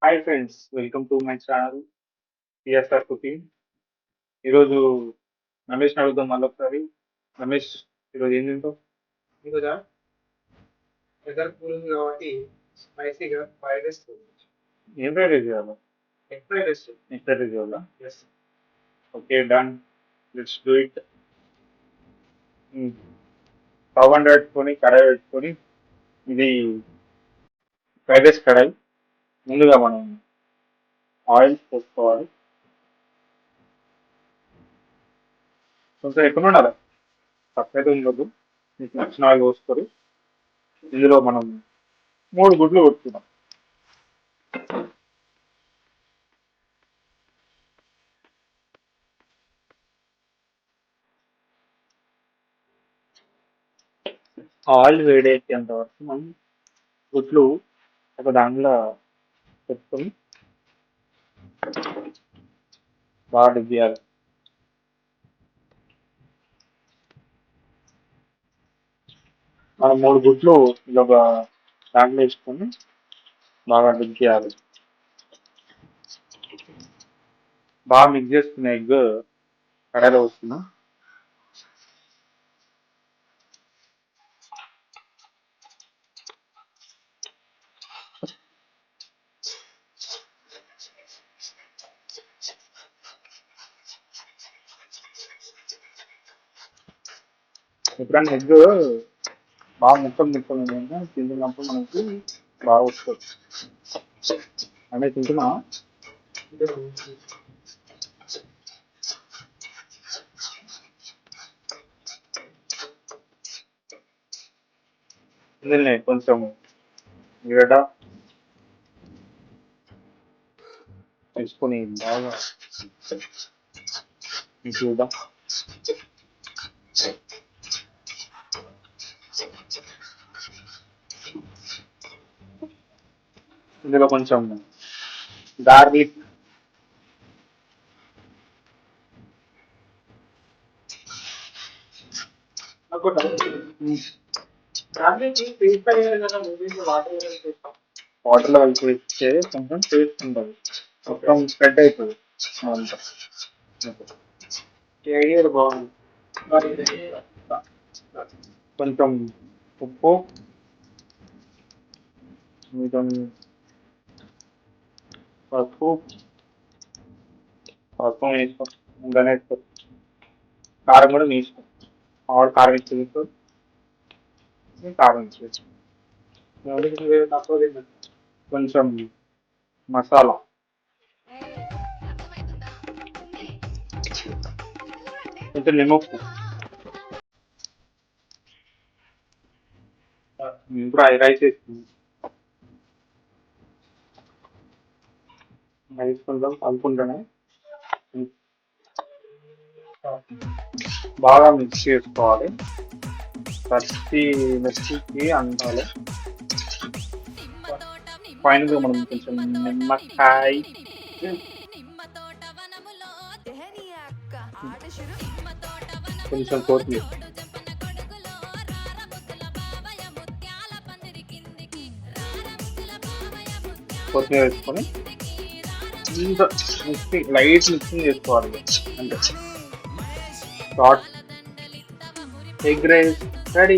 Hi friends, welcome to my channel TSR cooking. ఈరోజు రమేష్ అడుగుదాం మళ్ళీ ఒకసారి. రమేష్, ఈరోజు ఏం తింటావు? ఈరోజా వెదర్ కూల్ ఉంది కాబట్టి స్పైసీగా ఫ్రైడ్ రైస్ ఏం ఫ్రైడ్ రైస్ చేయాలి? Egg fried rice. Egg fried rice చేయాలా? Yes. Okay, done. Let's do it. Stove and పెట్టుకొని కడాయి పెట్టుకొని, ఇది ఫ్రైడ్ రైస్ కడాయి. ముందుగా మనం ఆయిల్ పోసుకోవాలి. కొంచెం ఎక్కువ ఉండాలి, తక్కువైతే ఉండదు. మీకు నచ్చిన ఆయిల్ పోసుకొని ఇందులో మనం 3 గుడ్లు కొట్టుకుందాం. ఆయిల్ వేడెక్కేంత వరకు మనం గుడ్లు ఒక దాంట్లో పెట్టుకొని బాగా డిప్ చేయాలి. మనం 3 గుడ్లు ఇలా ఒక దాంట్లో వేసుకొని బాగా డిప్ చేయాలి. బాగా మిక్స్ చేసుకున్న ఎగ్ కడాయిలో వస్తున్నా. ఎప్పుడన్నా ఎగ్ బాగా ముక్కలు తింటున్నప్పుడు మనకి బాగా వస్తుంది. అంటే తింటున్నా. ఇందులో కొంచెం గడ్డ వేసుకొని బాగా చూద్దాం. ఇందులో కొంచెం గార్లిక్, వాటర్లో కలిపి వేస్తే కొంచెం టేస్ట్ ఉంటుంది, మొత్తం స్ప్రెడ్ అవుతుంది అంతా. ఐడియా బాగుంది. కొంచెం ఉప్పు, కొంచెం పసుపు, పసుపు వేసుకో, దాని వేసుకో. కారం కూడా వేసుకో. ఆవిడ కారం ఇచ్చేది కారం ఇచ్చేది. తక్కువ తిన్నా. కొంచెం మసాలా, కొంచెం నిమ్మప్పు. ఇప్పుడు రైస్ వేసుకుందాం. రైస్ కొంచెం కలుపుకుంటానే బాగా మిక్స్ చేసుకోవాలి. ప్రతి మిర్చికి అందాలి. ఫైనల్గా మనం కొంచెం నిమ్మకాయ, కొంచెం కొత్తిమీర, కొత్తిమీర వేసుకొని ఇంత లైట్ మిక్సింగ్ చేసుకోవాలి. అంటే షార్ట్ ఎగ్ రైస్ రెడీ.